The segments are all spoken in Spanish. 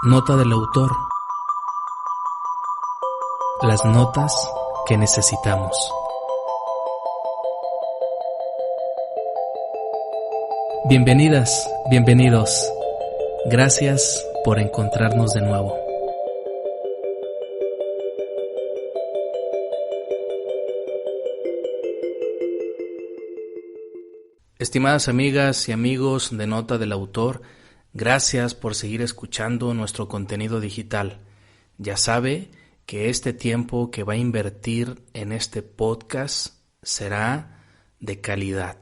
Nota del autor. Las notas que necesitamos. Bienvenidas, bienvenidos. Gracias por encontrarnos de nuevo. Estimadas amigas y amigos de Nota del Autor, gracias por seguir escuchando nuestro contenido digital. Ya sabe que este tiempo que va a invertir en este podcast será de calidad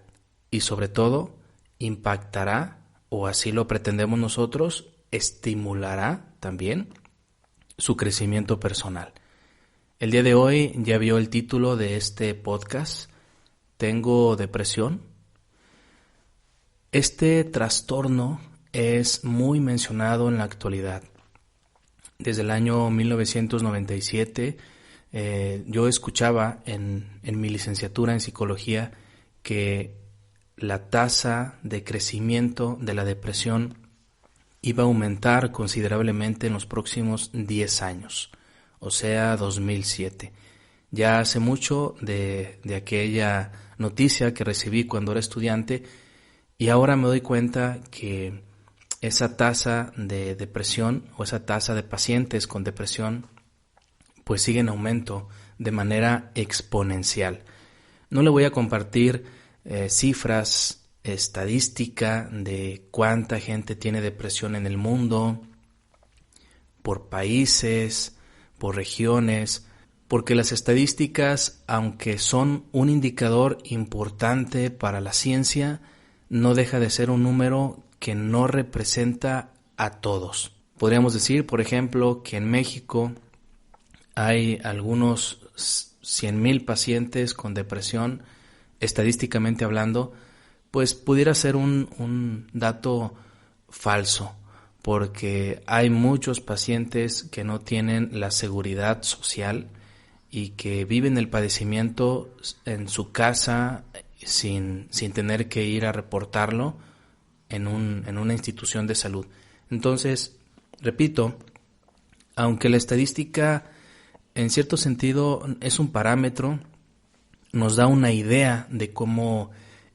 y sobre todo impactará, o así lo pretendemos nosotros, estimulará también su crecimiento personal. El día de hoy ya vio el título de este podcast, ¿Tengo depresión? Este trastorno es muy mencionado en la actualidad. Desde el año 1997 yo escuchaba en mi licenciatura en psicología que la tasa de crecimiento de la depresión iba a aumentar considerablemente en los próximos 10 años, o sea, 2007. Ya hace mucho de aquella noticia que recibí cuando era estudiante, y ahora me doy cuenta que esa tasa de depresión o esa tasa de pacientes con depresión pues sigue en aumento de manera exponencial. No le voy a compartir cifras, estadística de cuánta gente tiene depresión en el mundo, por países, por regiones, porque las estadísticas, aunque son un indicador importante para la ciencia, no deja de ser un número que no representa a todos. Podríamos decir, por ejemplo, que en México hay algunos 100,000 pacientes con depresión, estadísticamente hablando, pues pudiera ser un dato falso, porque hay muchos pacientes que no tienen la seguridad social y que viven el padecimiento en su casa sin tener que ir a reportarlo en una institución de salud. Entonces, repito, aunque la estadística en cierto sentido es un parámetro, nos da una idea de cómo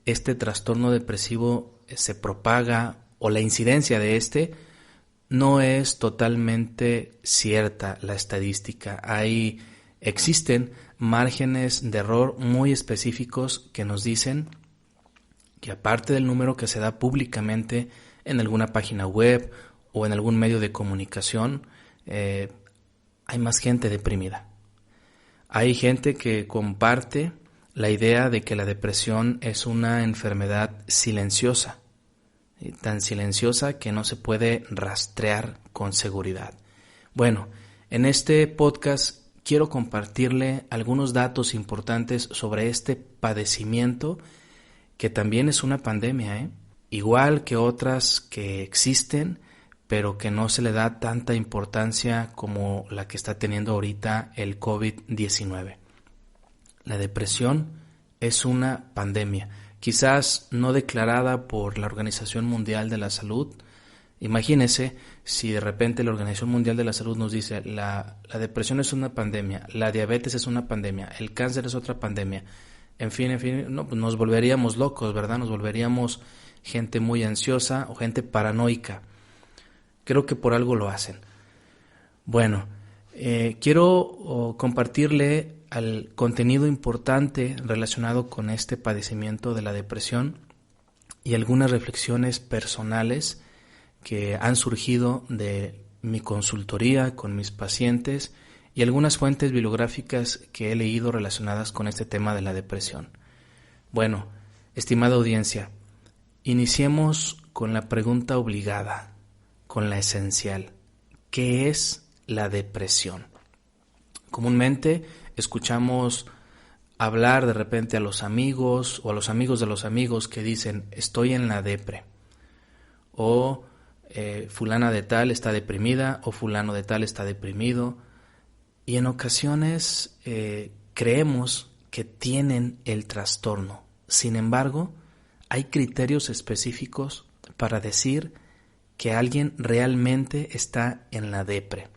este trastorno depresivo se propaga o la incidencia de este, no es totalmente cierta la estadística. Existen márgenes de error muy específicos que nos dicen que aparte del número que se da públicamente en alguna página web o en algún medio de comunicación, hay más gente deprimida. Hay gente que comparte la idea de que la depresión es una enfermedad silenciosa, tan silenciosa que no se puede rastrear con seguridad. Bueno, en este podcast quiero compartirle algunos datos importantes sobre este padecimiento que también es una pandemia, igual que otras que existen, pero que no se le da tanta importancia como la que está teniendo ahorita el COVID-19. La depresión es una pandemia, quizás no declarada por la Organización Mundial de la Salud. Imagínese si de repente la Organización Mundial de la Salud nos dice la depresión es una pandemia, la diabetes es una pandemia, el cáncer es otra pandemia. En fin, no, pues nos volveríamos locos, ¿verdad? Nos volveríamos gente muy ansiosa o gente paranoica. Creo que por algo lo hacen. Bueno, quiero compartirle al contenido importante relacionado con este padecimiento de la depresión y algunas reflexiones personales que han surgido de mi consultoría con mis pacientes y algunas fuentes bibliográficas que he leído relacionadas con este tema de la depresión. Bueno, estimada audiencia, iniciemos con la pregunta obligada, con la esencial. ¿Qué es la depresión? Comúnmente escuchamos hablar de repente a los amigos o a los amigos de los amigos que dicen estoy en la depre, o fulana de tal está deprimida o fulano de tal está deprimido, y en ocasiones creemos que tienen el trastorno. Sin embargo, hay criterios específicos para decir que alguien realmente está en la depre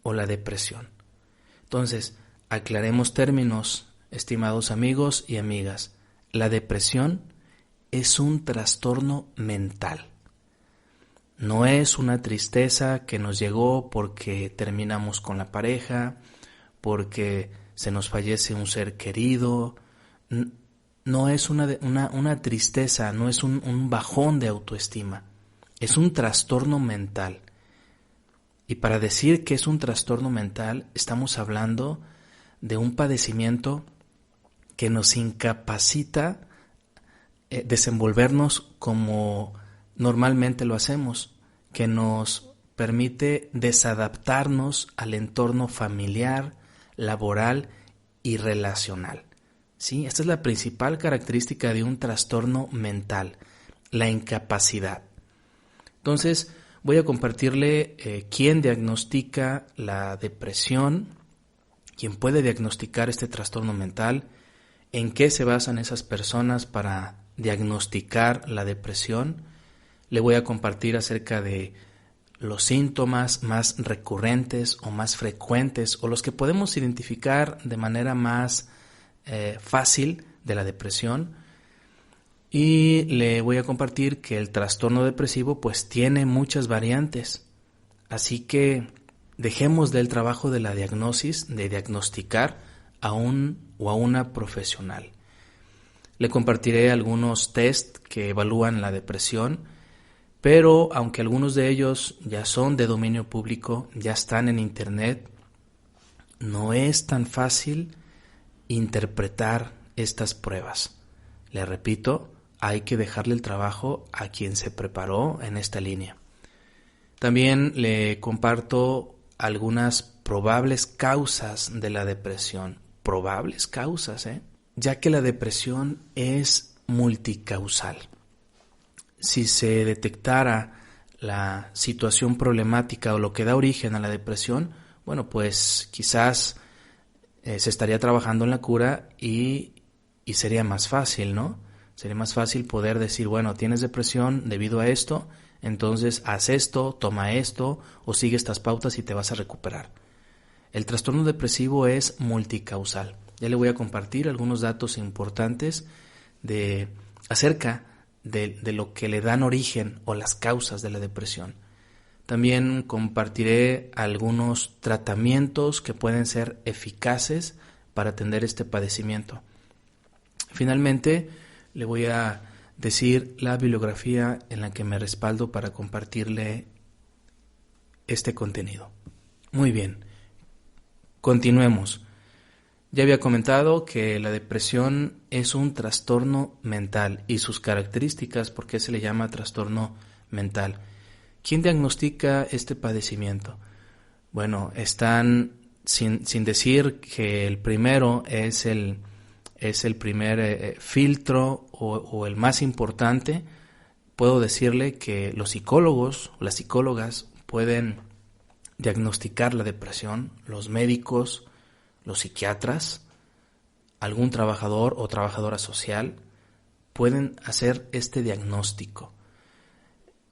o la depresión. Entonces, aclaremos términos, estimados amigos y amigas. La depresión es un trastorno mental. No es una tristeza que nos llegó porque terminamos con la pareja, porque se nos fallece un ser querido. No es una tristeza, no es un bajón de autoestima. Es un trastorno mental. Y para decir que es un trastorno mental, estamos hablando de un padecimiento que nos incapacita desenvolvernos como normalmente lo hacemos, que nos permite desadaptarnos al entorno familiar, laboral y relacional. ¿Sí? Esta es la principal característica de un trastorno mental, la incapacidad. Entonces, voy a compartirle quién diagnostica la depresión, quién puede diagnosticar este trastorno mental, en qué se basan esas personas para diagnosticar la depresión. Le voy a compartir acerca de los síntomas más recurrentes o más frecuentes o los que podemos identificar de manera más fácil de la depresión. Y le voy a compartir que el trastorno depresivo pues tiene muchas variantes. Así que dejemos del trabajo de la diagnosis, de diagnosticar a un o a una profesional. Le compartiré algunos test que evalúan la depresión, pero aunque algunos de ellos ya son de dominio público, ya están en internet, no es tan fácil interpretar estas pruebas. Le repito, hay que dejarle el trabajo a quien se preparó en esta línea. También le comparto algunas probables causas de la depresión. Probables causas, ya que la depresión es multicausal. Si se detectara la situación problemática o lo que da origen a la depresión, bueno, pues quizás se estaría trabajando en la cura y sería más fácil, ¿no? Sería más fácil poder decir, bueno, tienes depresión debido a esto, entonces haz esto, toma esto o sigue estas pautas y te vas a recuperar. El trastorno depresivo es multicausal. Ya le voy a compartir algunos datos importantes acerca de lo que le dan origen o las causas de la depresión. También compartiré algunos tratamientos que pueden ser eficaces para atender este padecimiento. Finalmente, le voy a decir la bibliografía en la que me respaldo para compartirle este contenido. Muy bien, continuemos. Ya había comentado que la depresión es un trastorno mental y sus características, ¿por qué se le llama trastorno mental? ¿Quién diagnostica este padecimiento? Bueno, están sin decir que el primero es el primer filtro o el más importante. Puedo decirle que los psicólogos o las psicólogas pueden diagnosticar la depresión, los médicos, los psiquiatras, algún trabajador o trabajadora social pueden hacer este diagnóstico.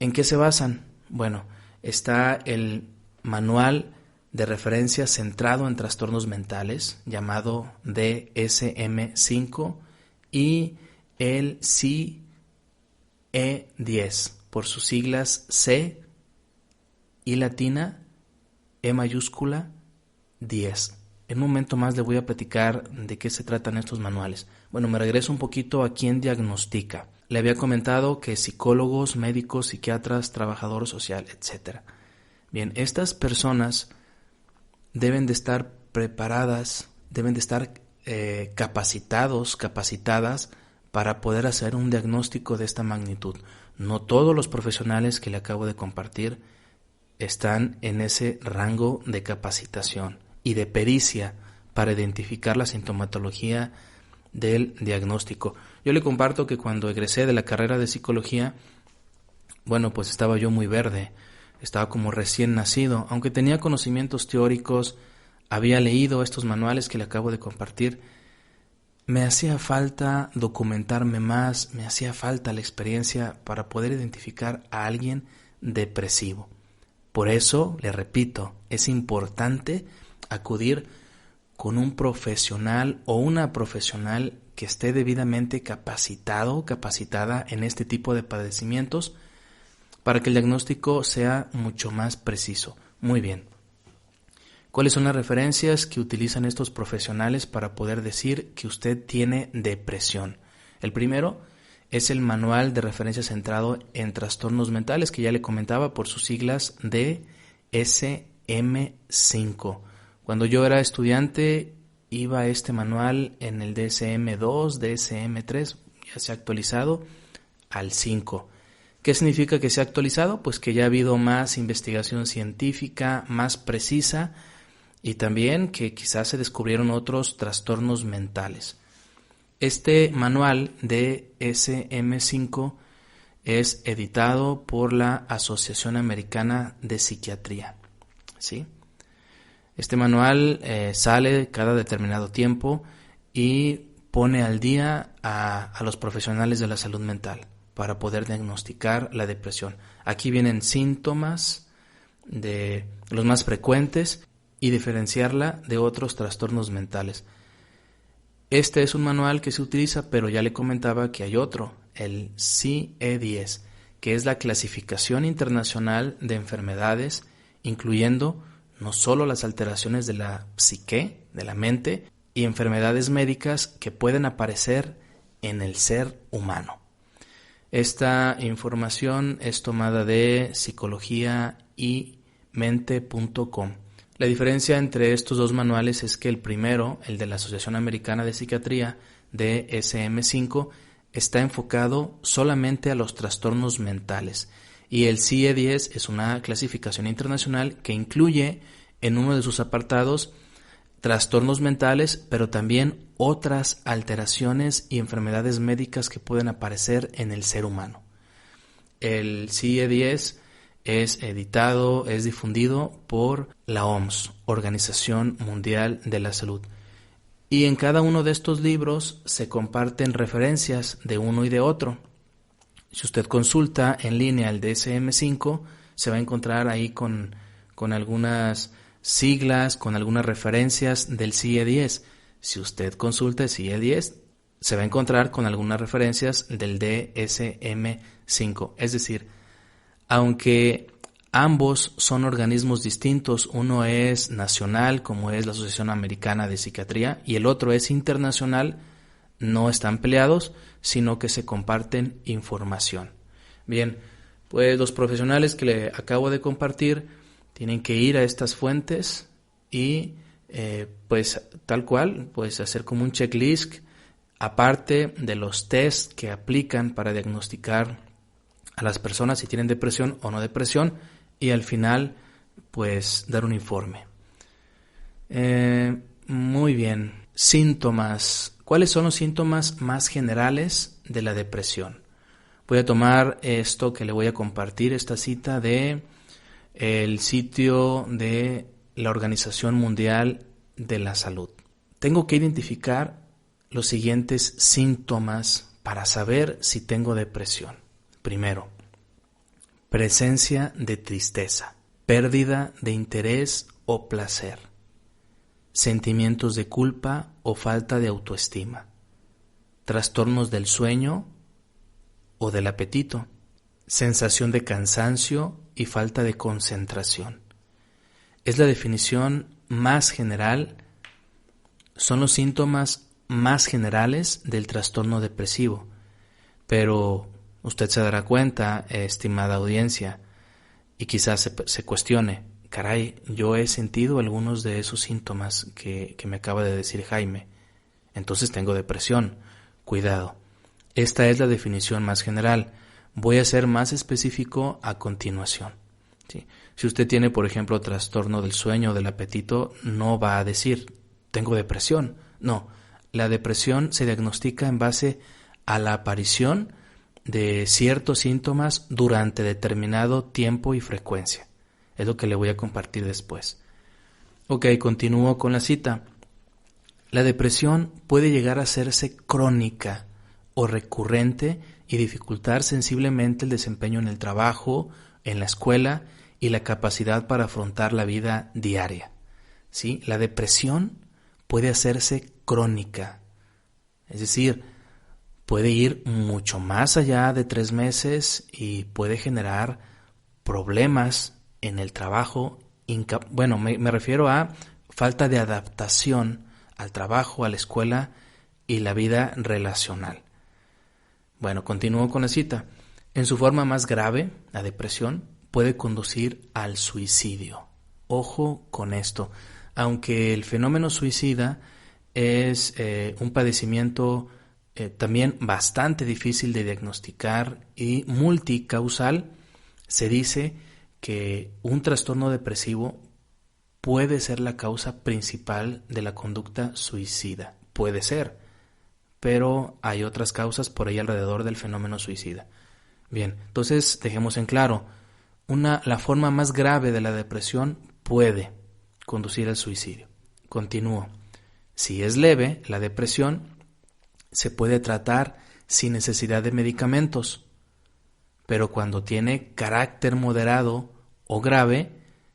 ¿En qué se basan? Bueno, está el manual de referencia centrado en trastornos mentales, llamado DSM-5, y el CE10, por sus siglas C y latina, E mayúscula, 10. En un momento más le voy a platicar de qué se tratan estos manuales. Bueno, me regreso un poquito a quién diagnostica. Le había comentado que psicólogos, médicos, psiquiatras, trabajador social, etc. Bien, estas personas deben de estar preparadas, deben de estar capacitadas para poder hacer un diagnóstico de esta magnitud. No todos los profesionales que le acabo de compartir están en ese rango de capacitación y de pericia para identificar la sintomatología del diagnóstico. Yo le comparto que cuando egresé de la carrera de psicología, bueno, pues estaba yo muy verde, estaba como recién nacido, aunque tenía conocimientos teóricos, había leído estos manuales que le acabo de compartir, me hacía falta documentarme más, me hacía falta la experiencia para poder identificar a alguien depresivo. Por eso, le repito, es importante acudir con un profesional o una profesional que esté debidamente capacitado o capacitada en este tipo de padecimientos para que el diagnóstico sea mucho más preciso. Muy bien. ¿Cuáles son las referencias que utilizan estos profesionales para poder decir que usted tiene depresión? El primero es el Manual de Referencia Centrado en Trastornos Mentales, que ya le comentaba por sus siglas DSM-5. Cuando yo era estudiante, iba a este manual en el DSM-2, DSM-3, ya se ha actualizado al 5. ¿Qué significa que se ha actualizado? Pues que ya ha habido más investigación científica, más precisa, y también que quizás se descubrieron otros trastornos mentales. Este manual de DSM-5 es editado por la Asociación Americana de Psiquiatría, ¿sí? Este manual sale cada determinado tiempo y pone al día a los profesionales de la salud mental para poder diagnosticar la depresión. Aquí vienen síntomas de los más frecuentes y diferenciarla de otros trastornos mentales. Este es un manual que se utiliza, pero ya le comentaba que hay otro, el CIE-10, que es la Clasificación Internacional de Enfermedades, incluyendo no solo las alteraciones de la psique, de la mente, y enfermedades médicas que pueden aparecer en el ser humano. Esta información es tomada de psicologiaymente.com. La diferencia entre estos dos manuales es que el primero, el de la Asociación Americana de Psiquiatría, DSM-5, está enfocado solamente a los trastornos mentales, y el CIE-10 es una clasificación internacional que incluye en uno de sus apartados trastornos mentales, pero también otras alteraciones y enfermedades médicas que pueden aparecer en el ser humano. El CIE-10 es editado, es difundido por la OMS, Organización Mundial de la Salud. Y en cada uno de estos libros se comparten referencias de uno y de otro. Si usted consulta en línea el DSM-5, se va a encontrar ahí con algunas siglas, con algunas referencias del CIE-10. Si usted consulta el CIE-10, se va a encontrar con algunas referencias del DSM-5. Es decir, aunque ambos son organismos distintos, uno es nacional, como es la Asociación Americana de Psiquiatría, y el otro es internacional, no están peleados, sino que se comparten información. Bien, pues los profesionales que le acabo de compartir tienen que ir a estas fuentes y pues tal cual, pues hacer como un checklist, aparte de los test que aplican para diagnosticar a las personas si tienen depresión o no depresión, y al final pues dar un informe. Muy bien. Síntomas. ¿Cuáles son los síntomas más generales de la depresión? Voy a tomar esto que le voy a compartir, esta cita de el sitio de la Organización Mundial de la Salud. Tengo que identificar los siguientes síntomas para saber si tengo depresión. Primero, presencia de tristeza, pérdida de interés o placer, sentimientos de culpa o falta de autoestima, trastornos del sueño o del apetito, sensación de cansancio y falta de concentración. Es la definición más general, son los síntomas más generales del trastorno depresivo, pero usted se dará cuenta, estimada audiencia, y quizás se cuestione, caray, yo he sentido algunos de esos síntomas que me acaba de decir Jaime, entonces tengo depresión. Cuidado, esta es la definición más general. Voy a ser más específico a continuación. ¿Sí? Si usted tiene, por ejemplo, trastorno del sueño o del apetito, no va a decir, tengo depresión. No, la depresión se diagnostica en base a la aparición de ciertos síntomas durante determinado tiempo y frecuencia. Es lo que le voy a compartir después. Ok, continúo con la cita. La depresión puede llegar a hacerse crónica o recurrente y dificultar sensiblemente el desempeño en el trabajo, en la escuela y la capacidad para afrontar la vida diaria. ¿Sí? La depresión puede hacerse crónica, es decir, puede ir mucho más allá de 3 meses y puede generar problemas en el trabajo. Me refiero a falta de adaptación al trabajo, a la escuela y la vida relacional. Bueno, continúo con la cita. En su forma más grave, la depresión puede conducir al suicidio. Ojo con esto. Aunque el fenómeno suicida es un padecimiento también bastante difícil de diagnosticar y multicausal, se dice que un trastorno depresivo puede ser la causa principal de la conducta suicida. Puede ser, pero hay otras causas por ahí alrededor del fenómeno suicida. Bien, entonces dejemos en claro, la forma más grave de la depresión puede conducir al suicidio. Continúo. Si es leve, la depresión se puede tratar sin necesidad de medicamentos, pero cuando tiene carácter moderado o grave,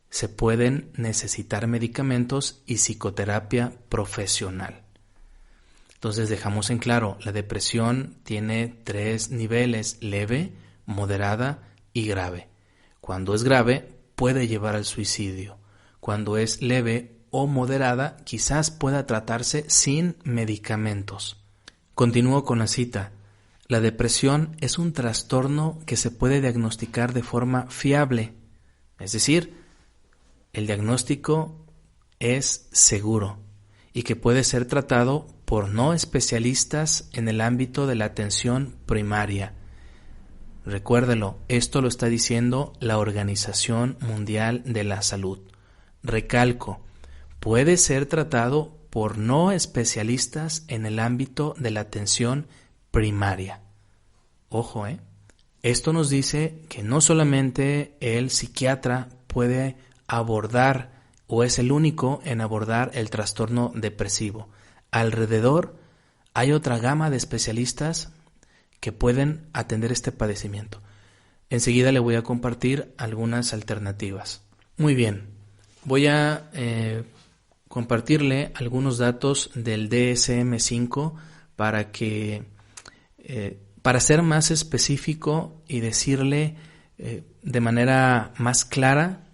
se pueden necesitar medicamentos y psicoterapia profesional. Entonces dejamos en claro, la depresión tiene 3 niveles: leve, moderada y grave. Cuando es grave, puede llevar al suicidio. Cuando es leve o moderada, quizás pueda tratarse sin medicamentos. Continúo con la cita. La depresión es un trastorno que se puede diagnosticar de forma fiable. Es decir, el diagnóstico es seguro y que puede ser tratado por no especialistas en el ámbito de la atención primaria. Recuérdelo, esto lo está diciendo la Organización Mundial de la Salud. Recalco, puede ser tratado por no especialistas en el ámbito de la atención primaria. Ojo, Esto nos dice que no solamente el psiquiatra puede abordar o es el único en abordar el trastorno depresivo. Alrededor hay otra gama de especialistas que pueden atender este padecimiento. Enseguida le voy a compartir algunas alternativas. Muy bien, voy a compartirle algunos datos del DSM-5 para ser más específico y decirle de manera más clara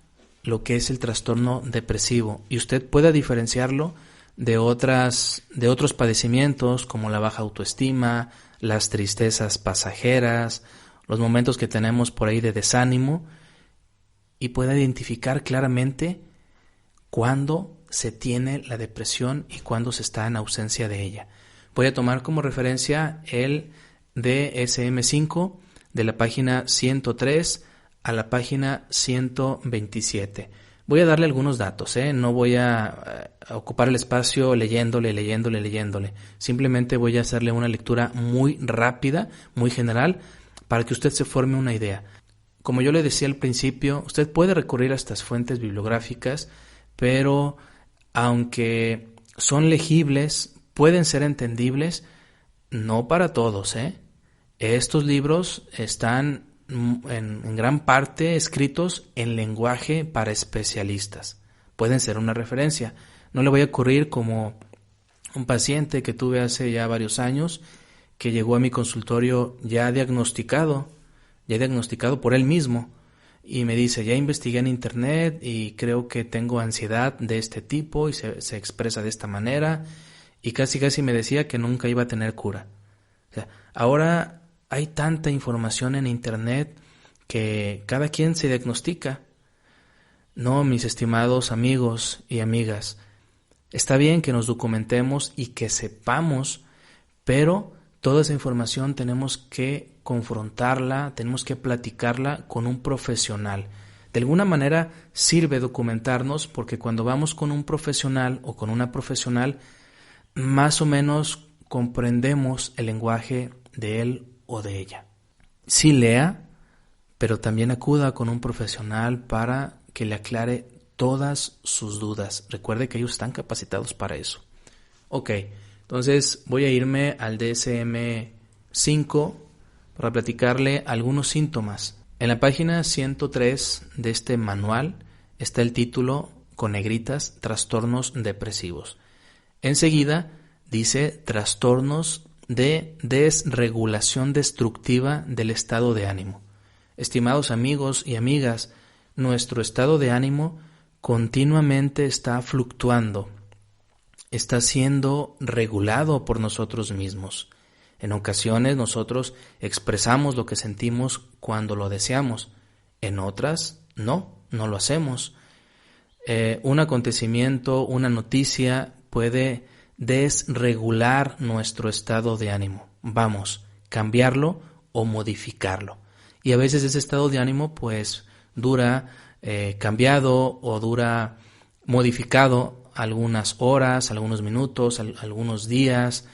lo que es el trastorno depresivo y usted pueda diferenciarlo de otros padecimientos como la baja autoestima, las tristezas pasajeras, los momentos que tenemos por ahí de desánimo y pueda identificar claramente cuándo se tiene la depresión y cuándo se está en ausencia de ella. Voy a tomar como referencia el DSM-5 de la página 103 a la página 127. Voy a darle algunos datos, no voy a ocupar el espacio leyéndole. Simplemente voy a hacerle una lectura muy rápida, muy general, para que usted se forme una idea. Como yo le decía al principio, usted puede recurrir a estas fuentes bibliográficas, pero aunque son legibles, pueden ser entendibles, no para todos, Estos libros están en gran parte escritos en lenguaje para especialistas. Pueden ser una referencia. No le voy a ocurrir como un paciente que tuve hace ya varios años que llegó a mi consultorio ya diagnosticado por él mismo y me dice, ya investigué en internet y creo que tengo ansiedad de este tipo y se expresa de esta manera y casi me decía que nunca iba a tener cura. O sea, ahora hay tanta información en internet que cada quien se diagnostica. No, mis estimados amigos y amigas, está bien que nos documentemos y que sepamos, pero toda esa información tenemos que confrontarla, tenemos que platicarla con un profesional. De alguna manera sirve documentarnos porque cuando vamos con un profesional o con una profesional, más o menos comprendemos el lenguaje de él o de ella. Sí lea, pero también acuda con un profesional para que le aclare todas sus dudas. Recuerde que ellos están capacitados para eso. Ok, entonces voy a irme al DSM 5 para platicarle algunos síntomas. En la página 103 de este manual está el título con negritas, trastornos depresivos. Enseguida dice trastornos de desregulación destructiva del estado de ánimo. Estimados amigos y amigas, nuestro estado de ánimo continuamente está fluctuando, está siendo regulado por nosotros mismos. En ocasiones nosotros expresamos lo que sentimos cuando lo deseamos, en otras no lo hacemos. Un acontecimiento, una noticia puede desregular nuestro estado de ánimo. Vamos, cambiarlo o modificarlo. Y a veces ese estado de ánimo pues dura cambiado o dura modificado algunas horas, algunos minutos, algunos días,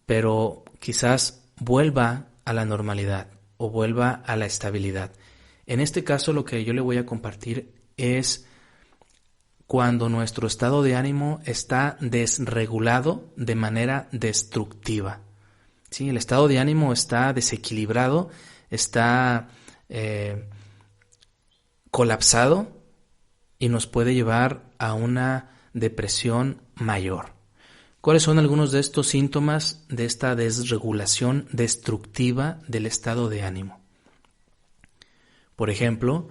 pero quizás vuelva a la normalidad o vuelva a la estabilidad. En este caso lo que yo le voy a compartir es cuando nuestro estado de ánimo está desregulado de manera destructiva. ¿Sí? El estado de ánimo está desequilibrado, está colapsado y nos puede llevar a una depresión mayor. ¿Cuáles son algunos de estos síntomas de esta desregulación destructiva del estado de ánimo? Por ejemplo,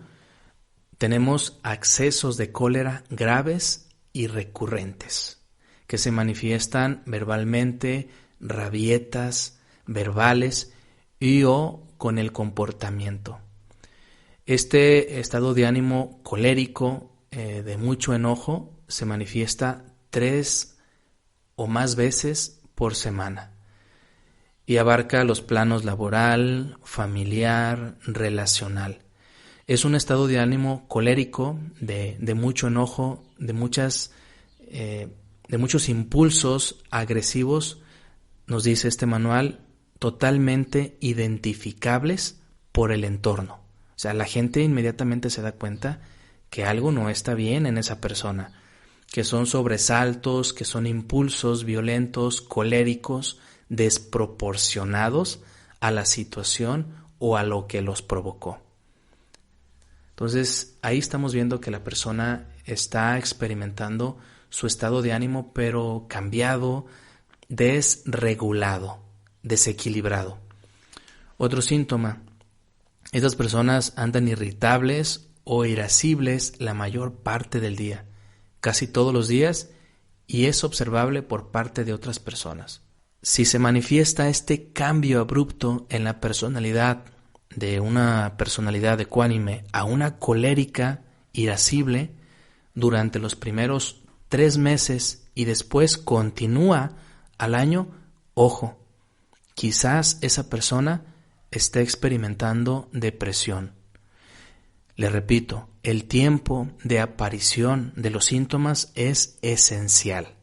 tenemos accesos de cólera graves y recurrentes, que se manifiestan verbalmente, rabietas verbales y o con el comportamiento. Este estado de ánimo colérico, de mucho enojo, se manifiesta 3 o más veces por semana y abarca los planos laboral, familiar, relacional. Es un estado de ánimo colérico, de mucho enojo, de muchos impulsos agresivos, nos dice este manual, totalmente identificables por el entorno. O sea, la gente inmediatamente se da cuenta que algo no está bien en esa persona, que son sobresaltos, que son impulsos violentos, coléricos, desproporcionados a la situación o a lo que los provocó. Entonces, ahí estamos viendo que la persona está experimentando su estado de ánimo, pero cambiado, desregulado, desequilibrado. Otro síntoma, estas personas andan irritables o irascibles la mayor parte del día, casi todos los días, y es observable por parte de otras personas. Si se manifiesta este cambio abrupto en la personalidad, de una personalidad ecuánime a una colérica, irascible, durante los primeros 3 meses y después continúa al año, ojo, quizás esa persona esté experimentando depresión. Le repito, el tiempo de aparición de los síntomas es esencial.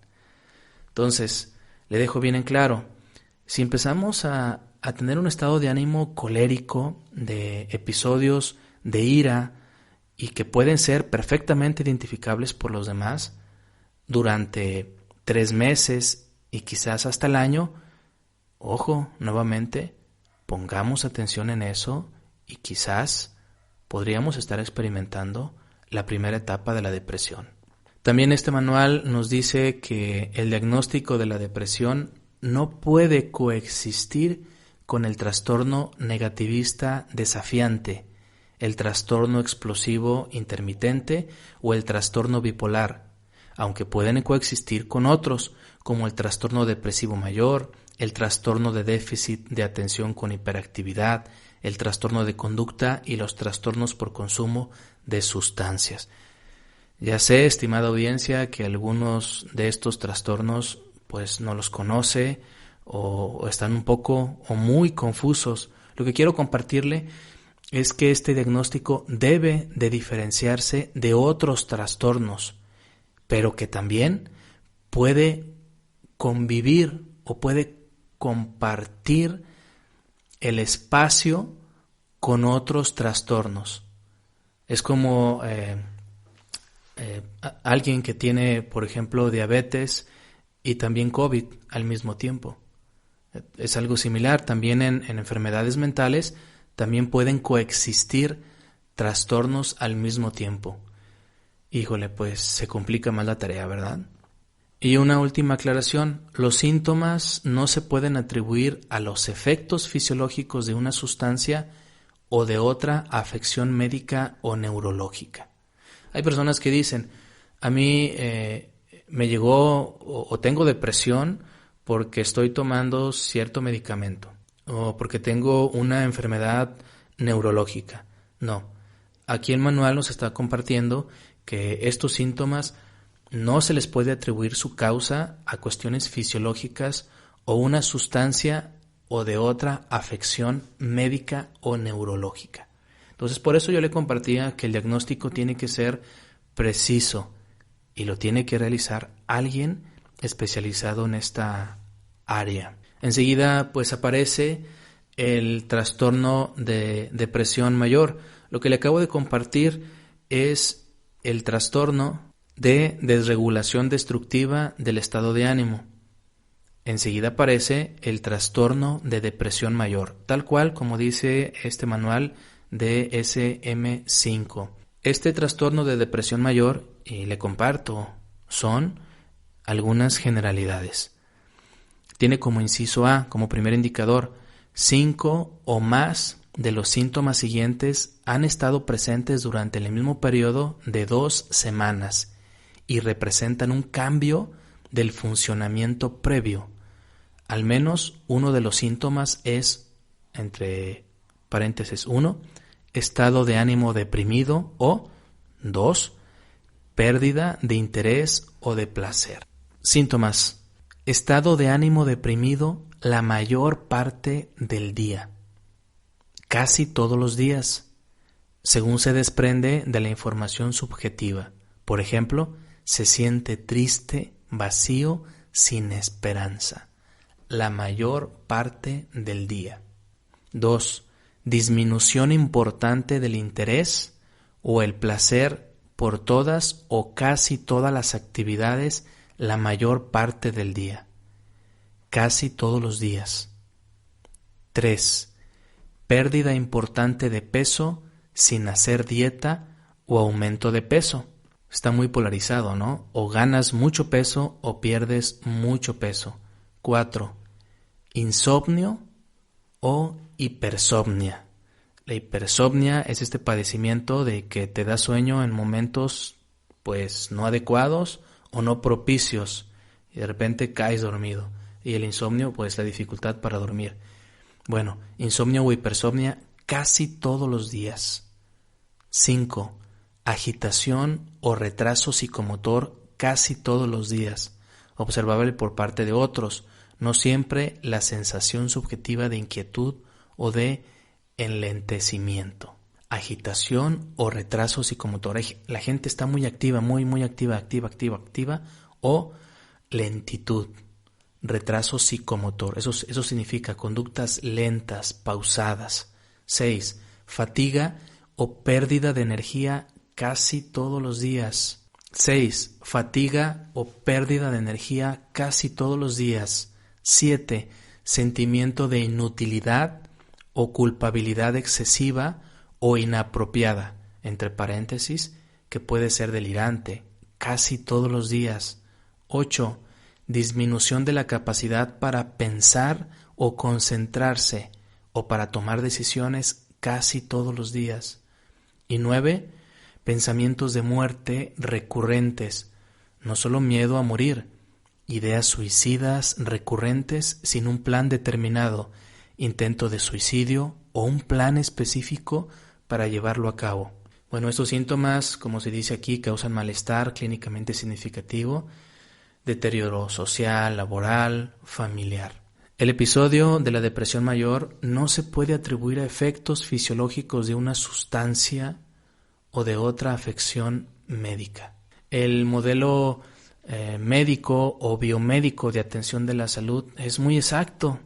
Entonces, le dejo bien en claro, si empezamos a tener un estado de ánimo colérico, de episodios de ira y que pueden ser perfectamente identificables por los demás durante 3 meses y quizás hasta el año, ojo, nuevamente, pongamos atención en eso y quizás podríamos estar experimentando la primera etapa de la depresión. También este manual nos dice que el diagnóstico de la depresión no puede coexistir con el trastorno negativista desafiante, el trastorno explosivo intermitente o el trastorno bipolar, aunque pueden coexistir con otros, como el trastorno depresivo mayor, el trastorno de déficit de atención con hiperactividad, el trastorno de conducta y los trastornos por consumo de sustancias. Ya sé, estimada audiencia, que algunos de estos trastornos pues no los conoce o están un poco o muy confusos. Lo que quiero compartirle es que este diagnóstico debe de diferenciarse de otros trastornos, pero que también puede convivir o puede compartir el espacio con otros trastornos. Es como alguien que tiene, por ejemplo, diabetes y también COVID al mismo tiempo. Es algo similar. También en enfermedades mentales también pueden coexistir trastornos al mismo tiempo. Híjole, pues se complica más la tarea, ¿verdad? Y una última aclaración, los síntomas no se pueden atribuir a los efectos fisiológicos de una sustancia o de otra afección médica o neurológica. Hay personas que dicen, a mí me llegó o tengo depresión porque estoy tomando cierto medicamento o porque tengo una enfermedad neurológica. No, aquí el manual nos está compartiendo que estos síntomas no se les puede atribuir su causa a cuestiones fisiológicas o una sustancia o de otra afección médica o neurológica. Entonces, por eso yo le compartía que el diagnóstico tiene que ser preciso y lo tiene que realizar alguien especializado en esta área. Enseguida, pues aparece el trastorno de depresión mayor. Lo que le acabo de compartir es el trastorno de desregulación destructiva del estado de ánimo. Enseguida aparece el trastorno de depresión mayor, tal cual como dice este manual de DSM-5. Este trastorno de depresión mayor, y le comparto, son algunas generalidades. Tiene como inciso A, como primer indicador, 5 o más de los síntomas siguientes han estado presentes durante el mismo periodo de 2 semanas y representan un cambio del funcionamiento previo. Al menos uno de los síntomas es, entre paréntesis 1, estado de ánimo deprimido o 2, pérdida de interés o de placer. Síntomas: estado de ánimo deprimido la mayor parte del día, casi todos los días, según se desprende de la información subjetiva. Por ejemplo, se siente triste, vacío, sin esperanza, la mayor parte del día. 2. Disminución importante del interés o el placer por todas o casi todas las actividades la mayor parte del día, casi todos los días. 3. Pérdida importante de peso sin hacer dieta o aumento de peso. Está muy polarizado, ¿no? O ganas mucho peso o pierdes mucho peso. 4. Insomnio o hipersomnia. La hipersomnia es este padecimiento de que te da sueño en momentos pues no adecuados o no propicios y de repente caes dormido. Y el insomnio pues la dificultad para dormir. Bueno, insomnio o hipersomnia casi todos los días. 5. Agitación o retraso psicomotor casi todos los días, observable por parte de otros, no siempre la sensación subjetiva de inquietud o de enlentecimiento. Agitación o retraso psicomotor. La gente está muy activa, muy activa, activa, o lentitud, retraso psicomotor. Eso significa conductas lentas, pausadas. 6. Fatiga o pérdida de energía casi todos los días. 6. Fatiga o pérdida de energía casi todos los días. 7. Sentimiento de inutilidad o culpabilidad excesiva o inapropiada, entre paréntesis, que puede ser delirante, casi todos los días. 8. Disminución de la capacidad para pensar o concentrarse o para tomar decisiones casi todos los días. Y 9. Pensamientos de muerte recurrentes, no solo miedo a morir, ideas suicidas recurrentes sin un plan determinado, intento de suicidio o un plan específico para llevarlo a cabo. Bueno, estos síntomas, como se dice aquí, causan malestar clínicamente significativo, deterioro social, laboral, familiar. El episodio de la depresión mayor no se puede atribuir a efectos fisiológicos de una sustancia o de otra afección médica. El modelo médico o biomédico de atención de la salud es muy exacto.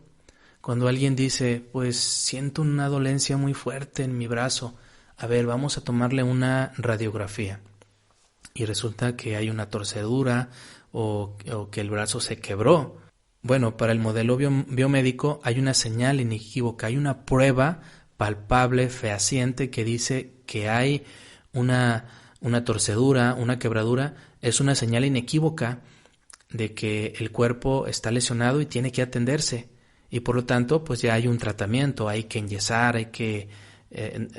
Cuando alguien dice, pues siento una dolencia muy fuerte en mi brazo, a ver, vamos a tomarle una radiografía. Y resulta que hay una torcedura o que el brazo se quebró. Bueno, para el modelo biomédico hay una señal inequívoca, hay una prueba palpable, fehaciente, que dice que hay una torcedura, una quebradura. Es una señal inequívoca de que el cuerpo está lesionado y tiene que atenderse. Y por lo tanto, pues ya hay un tratamiento, hay que enyesar, hay que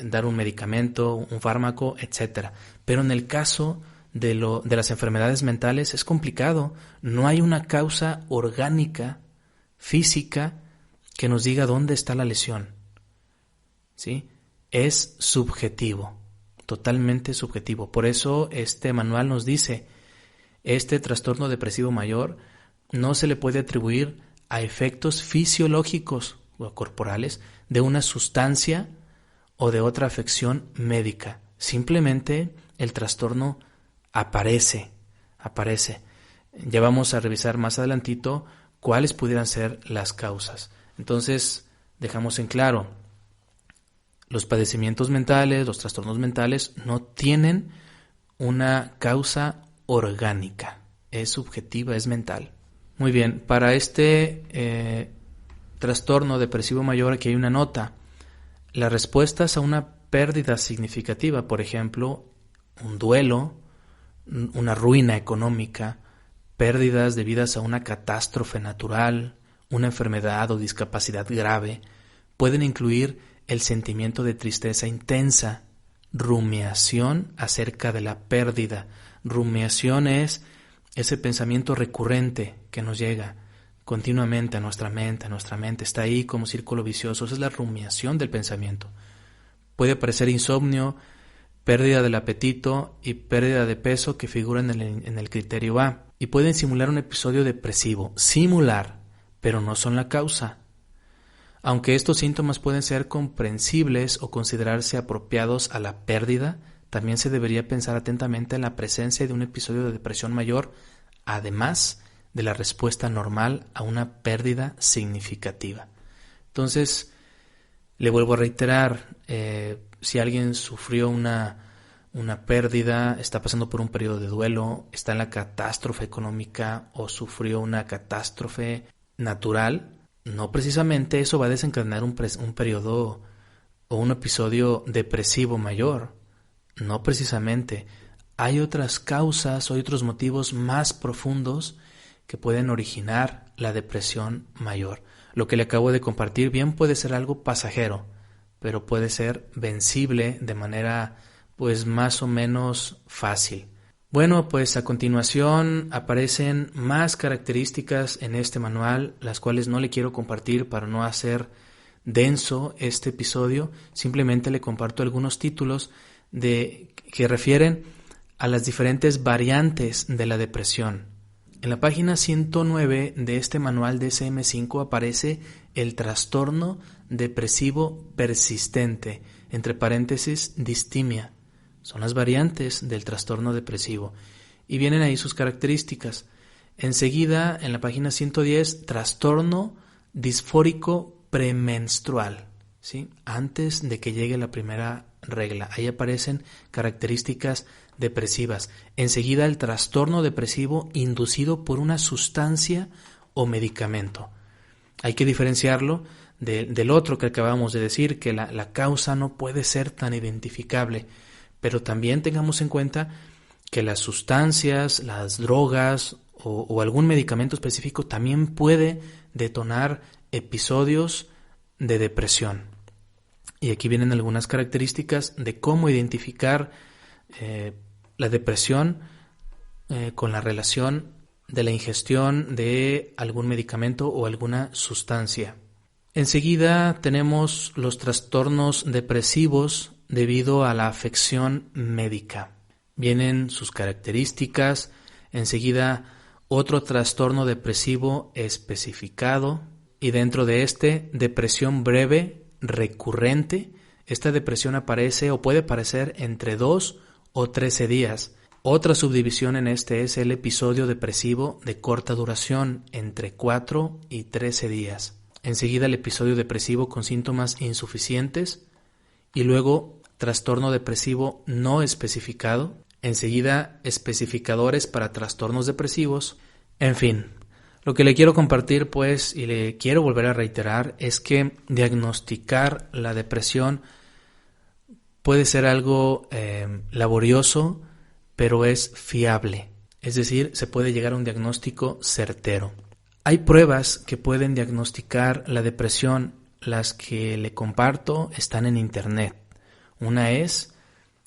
dar un medicamento, un fármaco, etcétera. Pero en el caso de las enfermedades mentales es complicado. No hay una causa orgánica, física, que nos diga dónde está la lesión. ¿Sí? Es subjetivo, totalmente subjetivo. Por eso este manual nos dice, este trastorno depresivo mayor no se le puede atribuir a efectos fisiológicos o corporales de una sustancia o de otra afección médica. Simplemente el trastorno aparece. Ya vamos a revisar más adelantito cuáles pudieran ser las causas. Entonces, dejamos en claro, los padecimientos mentales, los trastornos mentales no tienen una causa orgánica, es subjetiva, es mental. Muy bien, para este trastorno depresivo mayor aquí hay una nota. Las respuestas a una pérdida significativa, por ejemplo, un duelo, una ruina económica, pérdidas debidas a una catástrofe natural, una enfermedad o discapacidad grave, pueden incluir el sentimiento de tristeza intensa, rumiación acerca de la pérdida. Rumiación es ese pensamiento recurrente que nos llega continuamente a nuestra mente, está ahí como círculo vicioso. Esa es la rumiación del pensamiento. Puede aparecer insomnio, pérdida del apetito y pérdida de peso que figuran en el criterio A, y pueden simular un episodio depresivo, pero no son la causa. Aunque estos síntomas pueden ser comprensibles o considerarse apropiados a la pérdida, también se debería pensar atentamente en la presencia de un episodio de depresión mayor, además de la respuesta normal a una pérdida significativa. Entonces, le vuelvo a reiterar, si alguien sufrió una pérdida, está pasando por un periodo de duelo, está en la catástrofe económica o sufrió una catástrofe natural, no precisamente eso va a desencadenar un periodo o un episodio depresivo mayor. No precisamente. Hay otras causas o hay otros motivos más profundos que pueden originar la depresión mayor. Lo que le acabo de compartir bien puede ser algo pasajero, pero puede ser vencible de manera pues más o menos fácil. Bueno, pues a continuación aparecen más características en este manual, las cuales no le quiero compartir para no hacer denso este episodio. Simplemente le comparto algunos títulos que refieren a las diferentes variantes de la depresión. En la página 109 de este manual DSM-5 aparece el trastorno depresivo persistente, entre paréntesis distimia. Son las variantes del trastorno depresivo y vienen ahí sus características. Enseguida, en la página 110, trastorno disfórico premenstrual, ¿sí? Antes de que llegue la primera regla. Ahí aparecen características depresivas. Enseguida, el trastorno depresivo inducido por una sustancia o medicamento. Hay que diferenciarlo del otro que acabamos de decir, que la causa no puede ser tan identificable. Pero también tengamos en cuenta que las sustancias, las drogas o algún medicamento específico también puede detonar episodios de depresión. Y aquí vienen algunas características de cómo identificar la depresión con la relación de la ingestión de algún medicamento o alguna sustancia. Enseguida tenemos los trastornos depresivos debido a la afección médica. Vienen sus características. Enseguida, otro trastorno depresivo especificado. Y dentro de este, depresión breve recurrente. Esta depresión aparece o puede aparecer entre 2 o 13 días. Otra subdivisión en este es el episodio depresivo de corta duración, entre 4 y 13 días. Enseguida, el episodio depresivo con síntomas insuficientes. Y luego, trastorno depresivo no especificado. Enseguida, especificadores para trastornos depresivos. En fin, Lo que le quiero compartir, pues, y le quiero volver a reiterar, es que diagnosticar la depresión puede ser algo laborioso, pero es fiable. Es decir, se puede llegar a un diagnóstico certero. Hay pruebas que pueden diagnosticar la depresión. Las que le comparto están en internet. Una es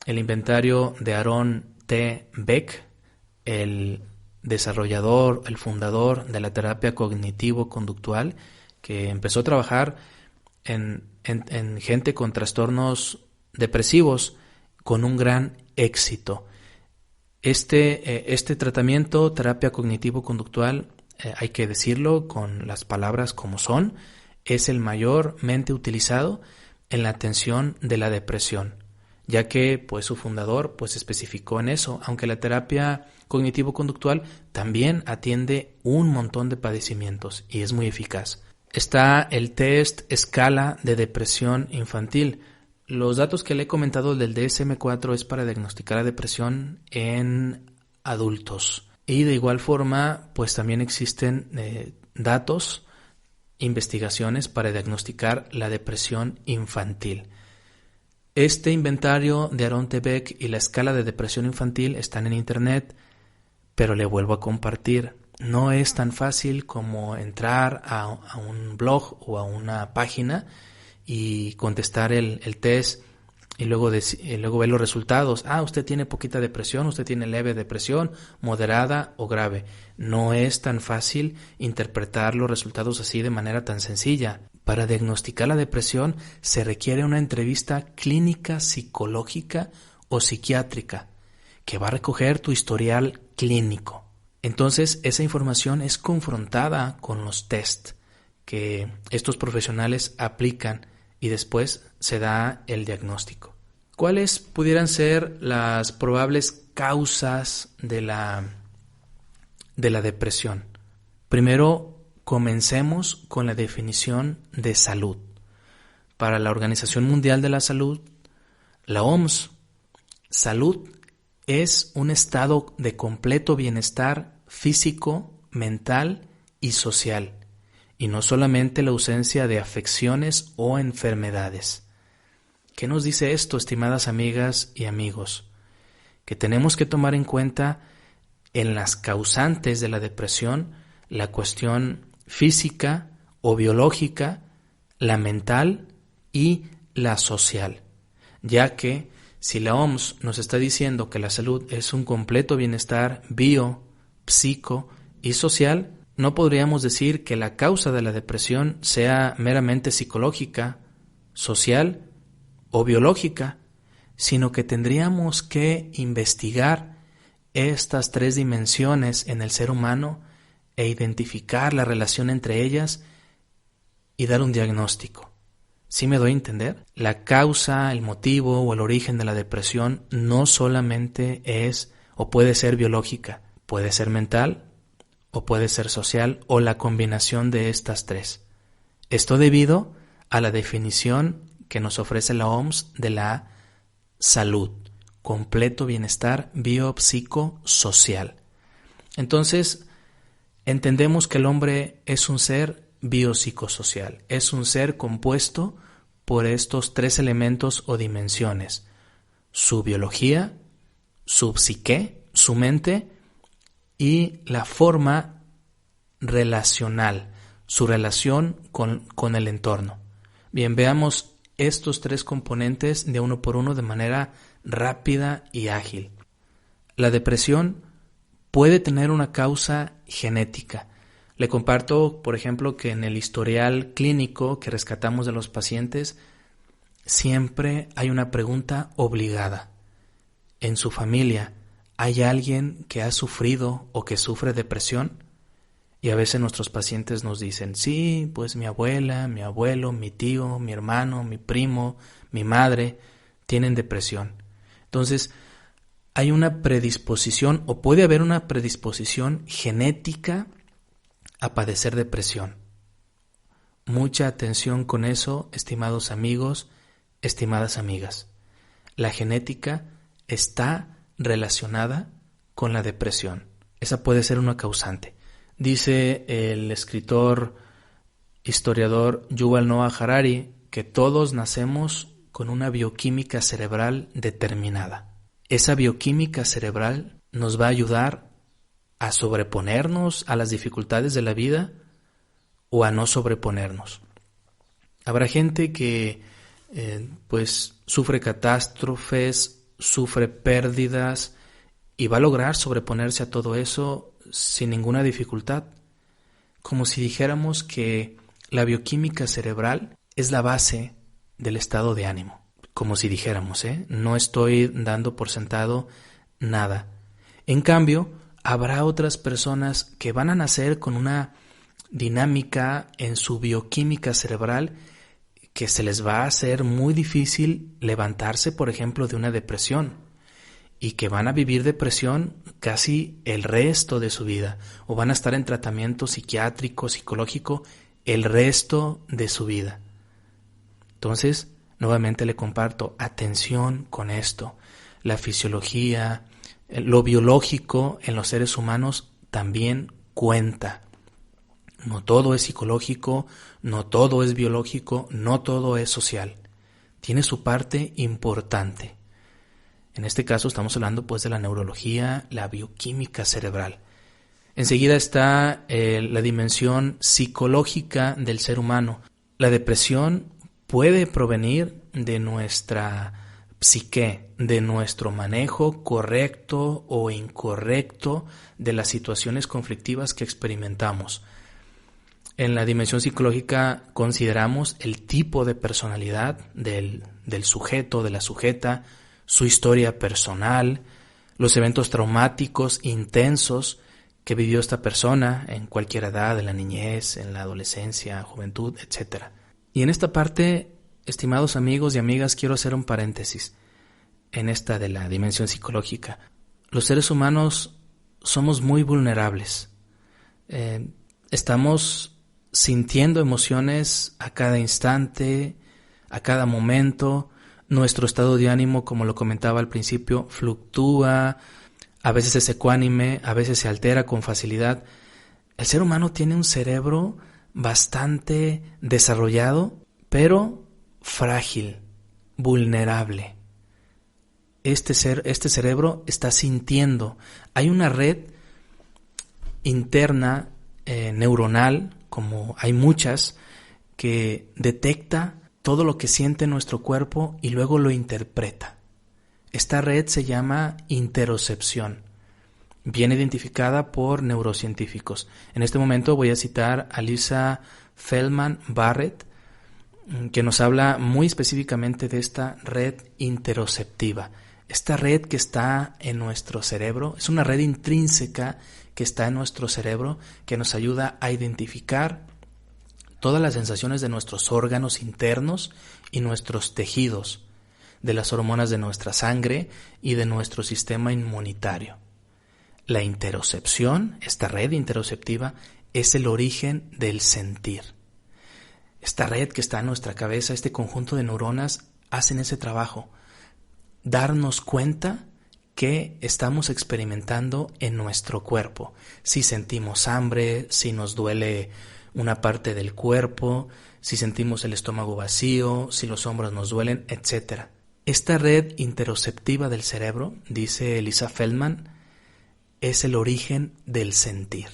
el inventario de Aaron T. Beck, el desarrollador, el fundador de la terapia cognitivo-conductual, que empezó a trabajar en gente con trastornos depresivos con un gran éxito. Este tratamiento, terapia cognitivo-conductual, hay que decirlo con las palabras como son, es el mayormente utilizado en la atención de la depresión, ya que pues su fundador pues especificó en eso, aunque la terapia cognitivo-conductual también atiende un montón de padecimientos y es muy eficaz. Está el test escala de depresión infantil. Los datos que le he comentado del DSM-4 es para diagnosticar la depresión en adultos. Y de igual forma, pues también existen datos, investigaciones para diagnosticar la depresión infantil. Este inventario de Aaron T. Beck y la escala de depresión infantil están en internet, pero le vuelvo a compartir. No es tan fácil como entrar a un blog o a una página y contestar el test y luego ver los resultados. Usted tiene poquita depresión, usted tiene leve depresión, moderada o grave. No es tan fácil interpretar los resultados así de manera tan sencilla. Para diagnosticar la depresión se requiere una entrevista clínica, psicológica o psiquiátrica que va a recoger tu historial clínico. Entonces, esa información es confrontada con los test que estos profesionales aplican y después se da el diagnóstico. ¿Cuáles pudieran ser las probables causas de la depresión? Primero, comencemos con la definición de salud. Para la Organización Mundial de la Salud, la OMS, salud es un estado de completo bienestar físico, mental y social, y no solamente la ausencia de afecciones o enfermedades. ¿Qué nos dice esto, estimadas amigas y amigos? Que tenemos que tomar en cuenta en las causantes de la depresión la cuestión física o biológica, la mental y la social, ya que si la OMS nos está diciendo que la salud es un completo bienestar bio, psico y social, no podríamos decir que la causa de la depresión sea meramente psicológica, social o biológica, sino que tendríamos que investigar estas tres dimensiones en el ser humano e identificar la relación entre ellas y dar un diagnóstico. ¿Sí me doy a entender? La causa, el motivo o el origen de la depresión no solamente es o puede ser biológica, puede ser mental o puede ser social o la combinación de estas tres. Esto debido a la definición que nos ofrece la OMS de la salud, completo bienestar biopsicosocial. Entonces, entendemos que el hombre es un ser biopsicosocial, es un ser compuesto por estos tres elementos o dimensiones: su biología, su psique, su mente, y la forma relacional, su relación con el entorno. Bien, veamos estos tres componentes de uno por uno de manera rápida y ágil. La depresión puede tener una causa genética. Le comparto, por ejemplo, que en el historial clínico que rescatamos de los pacientes, siempre hay una pregunta obligada. ¿En su familia hay alguien que ha sufrido o que sufre depresión? Y a veces nuestros pacientes nos dicen, sí, pues mi abuela, mi abuelo, mi tío, mi hermano, mi primo, mi madre tienen depresión. Entonces, hay una predisposición o puede haber una predisposición genética a padecer depresión. Mucha atención con eso, estimados amigos, estimadas amigas. La genética está relacionada con la depresión. Esa puede ser una causante. Dice el escritor, historiador Yuval Noah Harari que todos nacemos con una bioquímica cerebral determinada. Esa bioquímica cerebral nos va a ayudar a sobreponernos a las dificultades de la vida o a no sobreponernos. Habrá gente que pues sufre catástrofes, sufre pérdidas y va a lograr sobreponerse a todo eso sin ninguna dificultad, como si dijéramos que la bioquímica cerebral es la base del estado de ánimo, como si dijéramos, no estoy dando por sentado nada. En cambio, habrá otras personas que van a nacer con una dinámica en su bioquímica cerebral que se les va a hacer muy difícil levantarse, por ejemplo, de una depresión, y que van a vivir depresión casi el resto de su vida, o van a estar en tratamiento psiquiátrico, psicológico, el resto de su vida. Entonces, nuevamente le comparto, atención con esto. La fisiología, lo biológico en los seres humanos también cuenta. No todo es psicológico, no todo es biológico, no todo es social. Tiene su parte importante. En este caso estamos hablando pues de la neurología, la bioquímica cerebral. Enseguida está la dimensión psicológica del ser humano. La depresión puede provenir de nuestra psique, de nuestro manejo correcto o incorrecto de las situaciones conflictivas que experimentamos. En la dimensión psicológica consideramos el tipo de personalidad del sujeto, de la sujeta, su historia personal, los eventos traumáticos intensos que vivió esta persona en cualquier edad, en la niñez, en la adolescencia, juventud, etc. Y en esta parte, estimados amigos y amigas, quiero hacer un paréntesis en esta de la dimensión psicológica. Los seres humanos somos muy vulnerables. Estamos sintiendo emociones a cada instante, a cada momento. Nuestro estado de ánimo, como lo comentaba al principio, fluctúa, a veces es ecuánime, a veces se altera con facilidad. El ser humano tiene un cerebro bastante desarrollado, pero frágil, vulnerable. Este cerebro está sintiendo. Hay una red interna neuronal, como hay muchas, que detecta todo lo que siente nuestro cuerpo y luego lo interpreta. Esta red se llama interocepción, bien identificada por neurocientíficos. En este momento voy a citar a Lisa Feldman Barrett, que nos habla muy específicamente de esta red interoceptiva. Esta red que está en nuestro cerebro es una red intrínseca que está en nuestro cerebro que nos ayuda a identificar todas las sensaciones de nuestros órganos internos y nuestros tejidos, de las hormonas de nuestra sangre y de nuestro sistema inmunitario. La interocepción, esta red interoceptiva, es el origen del sentir. Esta red que está en nuestra cabeza, este conjunto de neuronas, hacen ese trabajo, darnos cuenta que estamos experimentando en nuestro cuerpo. Si sentimos hambre, si nos duele una parte del cuerpo, si sentimos el estómago vacío, si los hombros nos duelen, etc. Esta red interoceptiva del cerebro, dice Lisa Feldman, es el origen del sentir.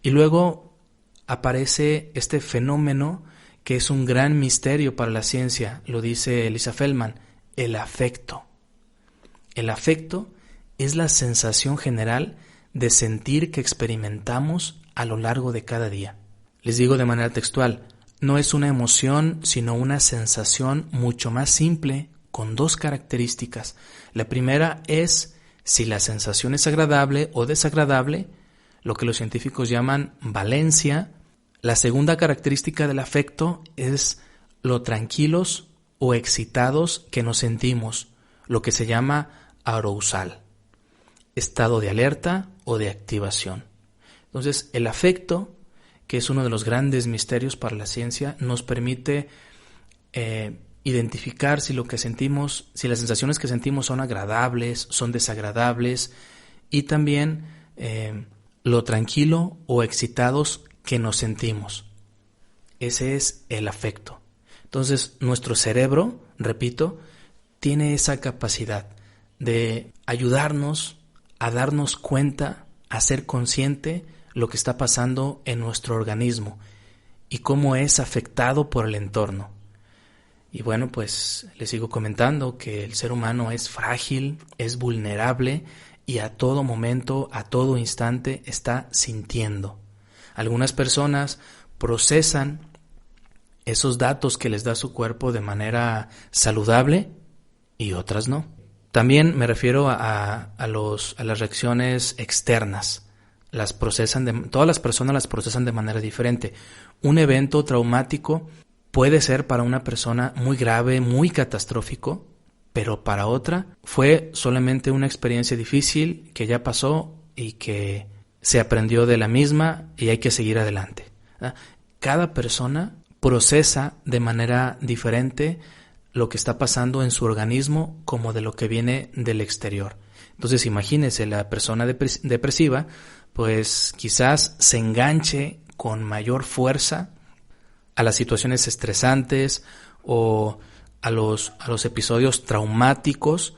Y luego aparece este fenómeno que es un gran misterio para la ciencia, lo dice Lisa Feldman, el afecto. El afecto es la sensación general de sentir que experimentamos a lo largo de cada día. Les digo de manera textual, no es una emoción, sino una sensación mucho más simple, con dos características. La primera es si la sensación es agradable o desagradable, lo que los científicos llaman valencia. La segunda característica del afecto es lo tranquilos o excitados que nos sentimos, lo que se llama arousal, estado de alerta o de activación. Entonces, el afecto, que es uno de los grandes misterios para la ciencia, nos permite identificar si lo que sentimos, si las sensaciones que sentimos son agradables, son desagradables, y también lo tranquilo o excitados que nos sentimos. Ese es el afecto. Entonces, nuestro cerebro, repito, tiene esa capacidad de ayudarnos a darnos cuenta, a ser consciente lo que está pasando en nuestro organismo y cómo es afectado por el entorno. Y bueno, pues les sigo comentando que el ser humano es frágil, es vulnerable y a todo momento, a todo instante está sintiendo. Algunas personas procesan esos datos que les da su cuerpo de manera saludable y otras no. También me refiero a las reacciones externas. Todas las personas las procesan de manera diferente. Un evento traumático puede ser para una persona muy grave, muy catastrófico, pero para otra fue solamente una experiencia difícil que ya pasó y que se aprendió de la misma y hay que seguir adelante. Cada persona procesa de manera diferente lo que está pasando en su organismo como de lo que viene del exterior. Entonces imagínese, la persona depresiva pues quizás se enganche con mayor fuerza a las situaciones estresantes o a los episodios traumáticos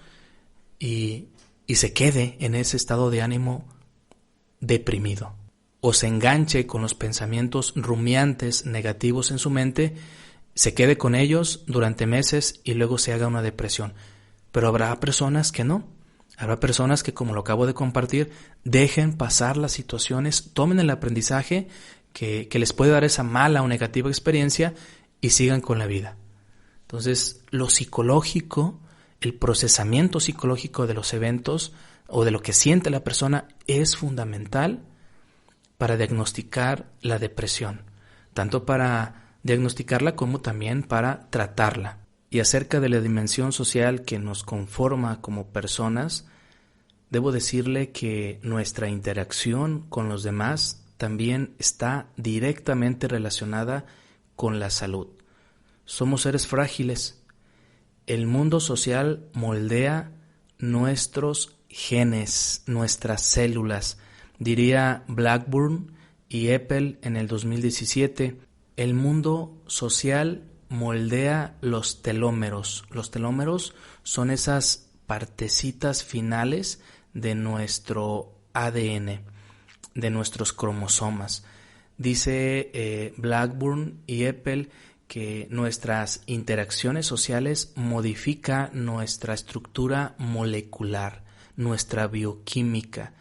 y se quede en ese estado de ánimo deprimido, o se enganche con los pensamientos rumiantes negativos en su mente, se quede con ellos durante meses y luego se haga una depresión. Pero habrá personas que no. Habrá personas que, como lo acabo de compartir, dejen pasar las situaciones, tomen el aprendizaje que les puede dar esa mala o negativa experiencia y sigan con la vida. Entonces, lo psicológico, el procesamiento psicológico de los eventos o de lo que siente la persona es fundamental para diagnosticar la depresión, tanto para diagnosticarla como también para tratarla. Y acerca de la dimensión social que nos conforma como personas, debo decirle que nuestra interacción con los demás también está directamente relacionada con la salud. Somos seres frágiles. El mundo social moldea nuestros genes, nuestras células. Diría Blackburn y Eppel en el 2017, el mundo social moldea los telómeros. Los telómeros son esas partecitas finales de nuestro ADN, de nuestros cromosomas. Dice Blackburn y Eppel que nuestras interacciones sociales modifican nuestra estructura molecular, nuestra bioquímica.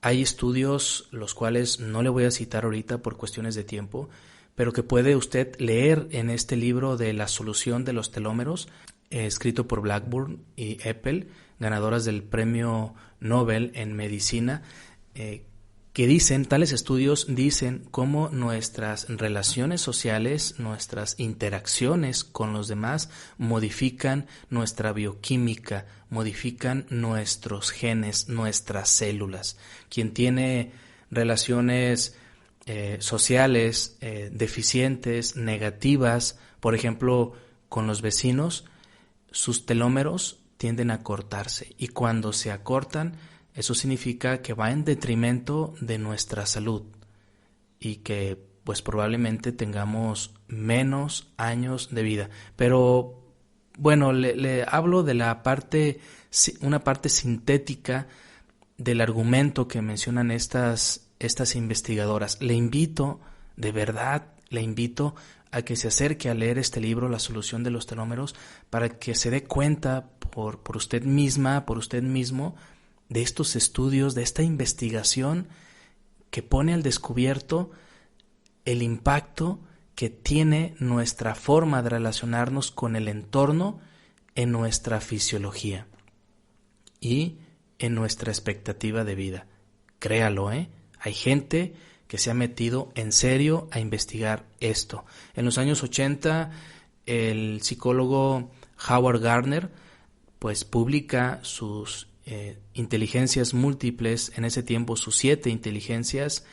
Hay estudios, los cuales no le voy a citar ahorita por cuestiones de tiempo, pero que puede usted leer en este libro de La solución de los telómeros, escrito por Blackburn y Eppel, ganadoras del Premio Nobel en Medicina, tales estudios dicen cómo nuestras relaciones sociales, nuestras interacciones con los demás modifican nuestra bioquímica, modifican nuestros genes, nuestras células. Quien tiene relaciones sociales deficientes, negativas, por ejemplo, con los vecinos, sus telómeros tienden a cortarse, y cuando se acortan, eso significa que va en detrimento de nuestra salud y que pues probablemente tengamos menos años de vida. Pero bueno, le hablo de una parte sintética del argumento que mencionan estas investigadoras. De verdad le invito a que se acerque a leer este libro, La solución de los telómeros, para que se dé cuenta por usted misma, por usted mismo, de estos estudios, de esta investigación que pone al descubierto el impacto que tiene nuestra forma de relacionarnos con el entorno en nuestra fisiología y en nuestra expectativa de vida. Créalo, hay gente que se ha metido en serio a investigar esto. En los años 80, el psicólogo Howard Gardner pues publica sus inteligencias múltiples, en ese tiempo sus 7 inteligencias,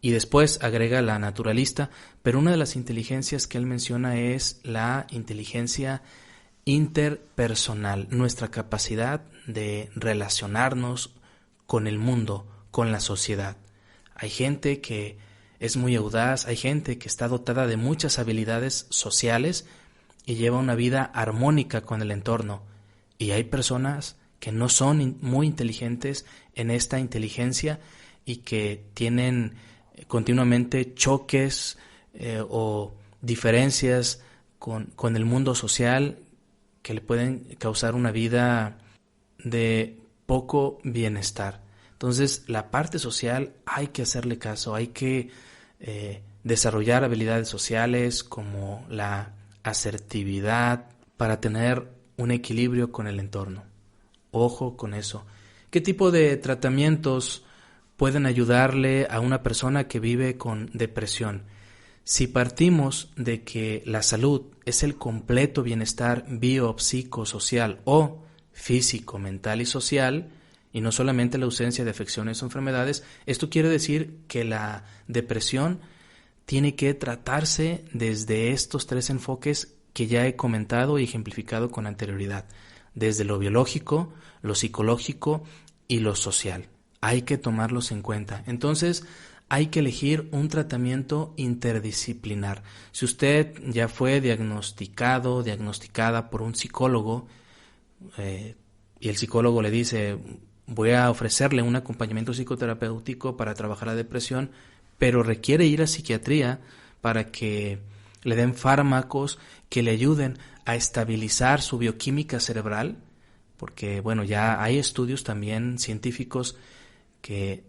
y después agrega la naturalista, pero una de las inteligencias que él menciona es la inteligencia interpersonal, nuestra capacidad de relacionarnos con el mundo, con la sociedad. Hay gente que es muy audaz, hay gente que está dotada de muchas habilidades sociales y lleva una vida armónica con el entorno. Y hay personas que no son muy inteligentes en esta inteligencia y que tienen continuamente choques o diferencias con el mundo social que le pueden causar una vida de poco bienestar. Entonces, la parte social hay que hacerle caso, hay que desarrollar habilidades sociales como la asertividad para tener un equilibrio con el entorno. Ojo con eso. ¿Qué tipo de tratamientos pueden ayudarle a una persona que vive con depresión? Si partimos de que la salud es el completo bienestar biopsicosocial o físico, mental y social, y no solamente la ausencia de afecciones o enfermedades, esto quiere decir que la depresión tiene que tratarse desde estos 3 enfoques que ya he comentado y ejemplificado con anterioridad, desde lo biológico, lo psicológico y lo social. Hay que tomarlos en cuenta. Entonces, hay que elegir un tratamiento interdisciplinar. Si usted ya fue diagnosticada por un psicólogo y el psicólogo le dice: voy a ofrecerle un acompañamiento psicoterapéutico para trabajar la depresión, pero requiere ir a psiquiatría para que le den fármacos que le ayuden a estabilizar su bioquímica cerebral, porque bueno, ya hay estudios también científicos que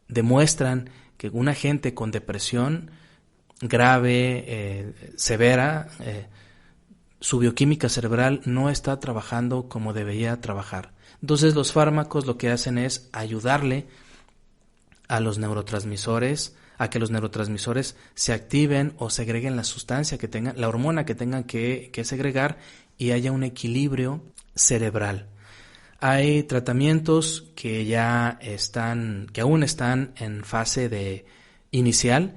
demuestran que una gente con depresión grave, severa, su bioquímica cerebral no está trabajando como debería trabajar. Entonces los fármacos lo que hacen es ayudarle a los neurotransmisores, a que los neurotransmisores se activen o segreguen la sustancia que tengan, la hormona que tengan que segregar, y haya un equilibrio cerebral. Hay tratamientos que aún están en fase de inicial,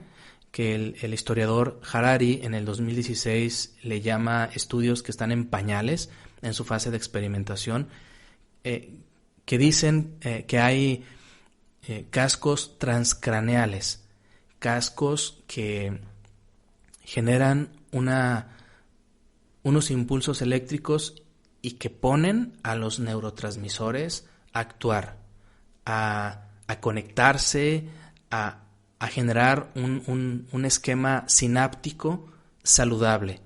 que el historiador Harari en el 2016 le llama estudios que están en pañales, en su fase de experimentación, que dicen que hay cascos transcraneales, cascos que generan unos impulsos eléctricos y que ponen a los neurotransmisores a actuar, a conectarse, a generar un esquema sináptico saludable.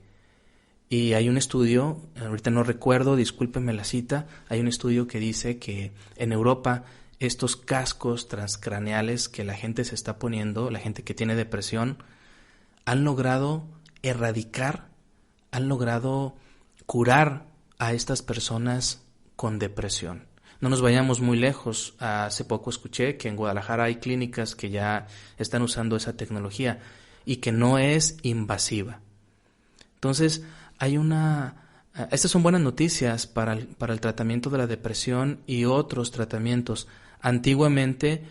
Y hay un estudio, ahorita no recuerdo, discúlpenme la cita, hay un estudio que dice que en Europa estos cascos transcraneales que la gente se está poniendo, la gente que tiene depresión, han logrado erradicar, han logrado curar a estas personas con depresión. No nos vayamos muy lejos. Hace poco escuché que en Guadalajara hay clínicas que ya están usando esa tecnología y que no es invasiva. Entonces, estas son buenas noticias para el tratamiento de la depresión y otros tratamientos. Antiguamente,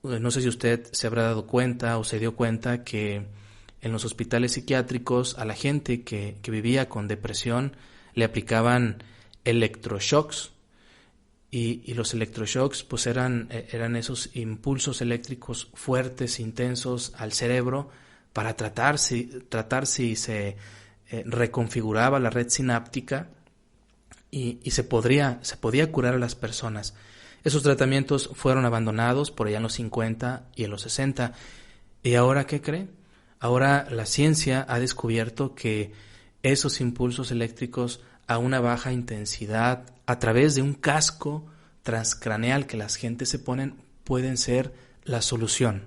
no sé si usted se habrá dado cuenta o se dio cuenta que en los hospitales psiquiátricos a la gente que vivía con depresión le aplicaban electroshocks. Y los electroshocks pues eran esos impulsos eléctricos fuertes, intensos al cerebro para tratar si se reconfiguraba la red sináptica y se podía curar a las personas. Esos tratamientos fueron abandonados por allá en los 50 y en los 60. ¿Y ahora qué cree? Ahora la ciencia ha descubierto que esos impulsos eléctricos a una baja intensidad a través de un casco transcraneal que las gentes se ponen pueden ser la solución.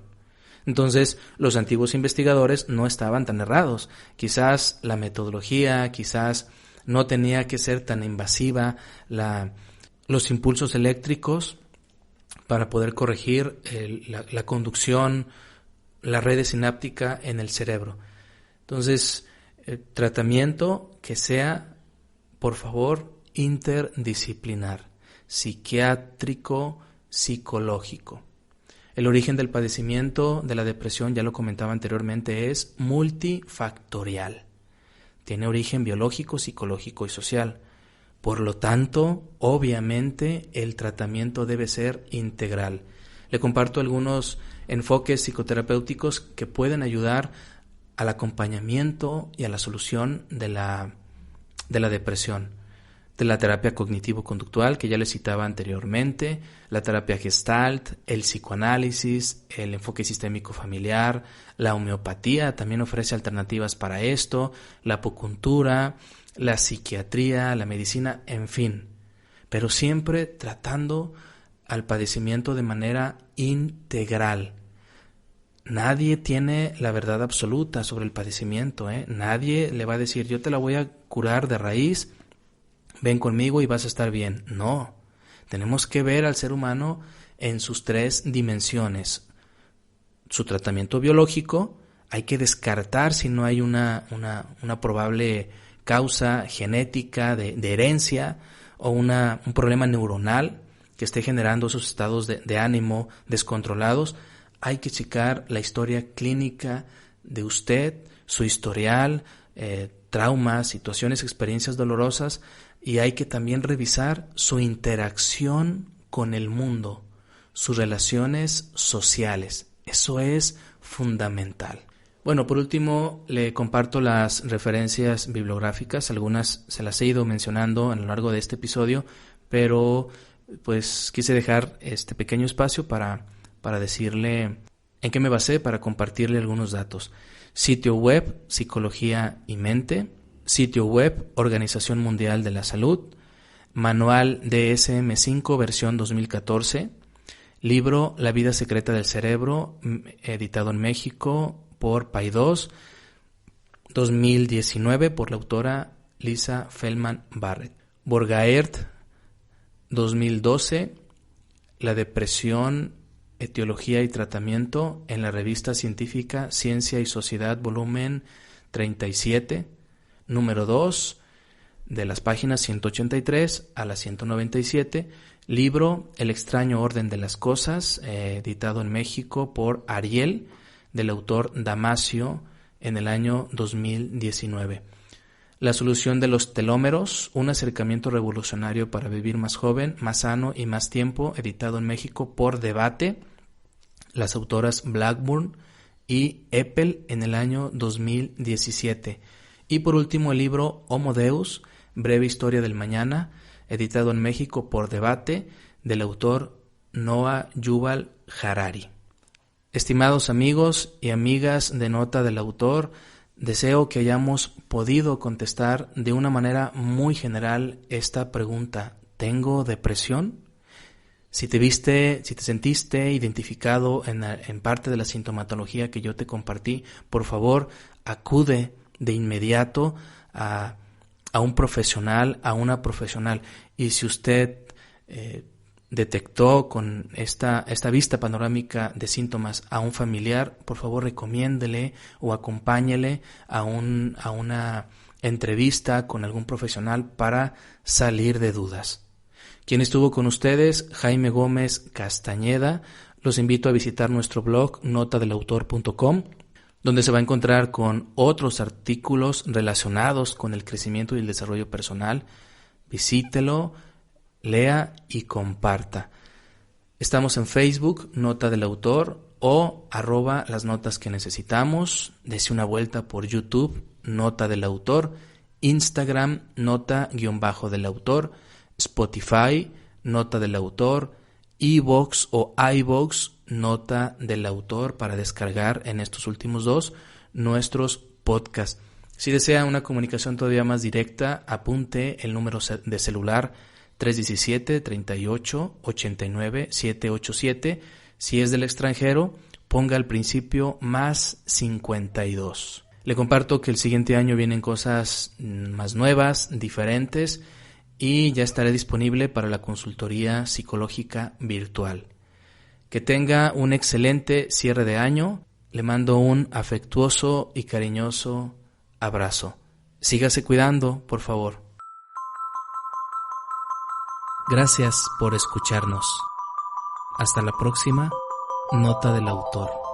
Entonces, los antiguos investigadores no estaban tan errados. Quizás la metodología, quizás no tenía que ser tan invasiva los impulsos eléctricos para poder corregir la conducción, la red sináptica en el cerebro. Entonces, tratamiento que sea, por favor, interdisciplinar, psiquiátrico, psicológico. El origen del padecimiento de la depresión, ya lo comentaba anteriormente, es multifactorial. Tiene origen biológico, psicológico y social. Por lo tanto, obviamente, el tratamiento debe ser integral. Le comparto algunos enfoques psicoterapéuticos que pueden ayudar al acompañamiento y a la solución de la depresión. De la terapia cognitivo-conductual, que ya les citaba anteriormente, la terapia Gestalt, el psicoanálisis, el enfoque sistémico familiar, la homeopatía también ofrece alternativas para esto, la acupuntura, la psiquiatría, la medicina, en fin, pero siempre tratando al padecimiento de manera integral. Nadie tiene la verdad absoluta sobre el padecimiento, Nadie le va a decir, yo te la voy a curar de raíz, ven conmigo y vas a estar bien. No, tenemos que ver al ser humano en sus 3 dimensiones. Su tratamiento biológico, hay que descartar si no hay una probable causa genética de herencia o un problema neuronal que esté generando esos estados de ánimo descontrolados. Hay que checar la historia clínica de usted, su historial, traumas, situaciones, experiencias dolorosas, y hay que también revisar su interacción con el mundo, sus relaciones sociales. Eso es fundamental. Bueno, por último, le comparto las referencias bibliográficas. Algunas se las he ido mencionando a lo largo de este episodio, pero pues quise dejar este pequeño espacio para decirle en qué me basé, para compartirle algunos datos. Sitio web, Psicología y Mente. Sitio web, Organización Mundial de la Salud. Manual DSM-5, versión 2014. Libro La vida secreta del cerebro, editado en México por Paidós, 2019, por la autora Lisa Feldman Barrett. Borgaert, 2012, La depresión, etiología y tratamiento, en la revista científica Ciencia y Sociedad, volumen 37, número 2, de las páginas 183 a las 197, libro El extraño orden de las cosas, editado en México por Ariel, del autor Damasio, en el año 2019. La solución de los telómeros, un acercamiento revolucionario para vivir más joven, más sano y más tiempo, editado en México por Debate, las autoras Blackburn y Eppel, en el año 2017. Y por último el libro Homo Deus, breve historia del mañana, editado en México por Debate, del autor Noah Yuval Harari. Estimados amigos y amigas de Nota del Autor, deseo que hayamos podido contestar de una manera muy general esta pregunta: ¿tengo depresión? Si te sentiste identificado en parte de la sintomatología que yo te compartí, por favor, acude de inmediato a un profesional, a una profesional. Y si usted detectó con esta vista panorámica de síntomas a un familiar, por favor recomiéndele o acompáñele a una entrevista con algún profesional para salir de dudas. Quien estuvo con ustedes, Jaime Gómez Castañeda. Los invito a visitar nuestro blog notadelautor.com, donde se va a encontrar con otros artículos relacionados con el crecimiento y el desarrollo personal. Visítelo, lea y comparta. Estamos en Facebook, Nota del Autor, o @las notas que necesitamos. Dese una vuelta por YouTube, Nota del Autor, Instagram, Nota_del Autor, Spotify, Nota del Autor, iVoox o iVoox, Nota del Autor, para descargar en estos últimos 2 nuestros podcasts. Si desea una comunicación todavía más directa, apunte el número de celular 317-38-89-787. Si es del extranjero, ponga al principio +52. Le comparto que el siguiente año vienen cosas más nuevas, diferentes, y ya estaré disponible para la consultoría psicológica virtual. Que tenga un excelente cierre de año. Le mando un afectuoso y cariñoso abrazo. Sígase cuidando, por favor. Gracias por escucharnos. Hasta la próxima, Nota del Autor.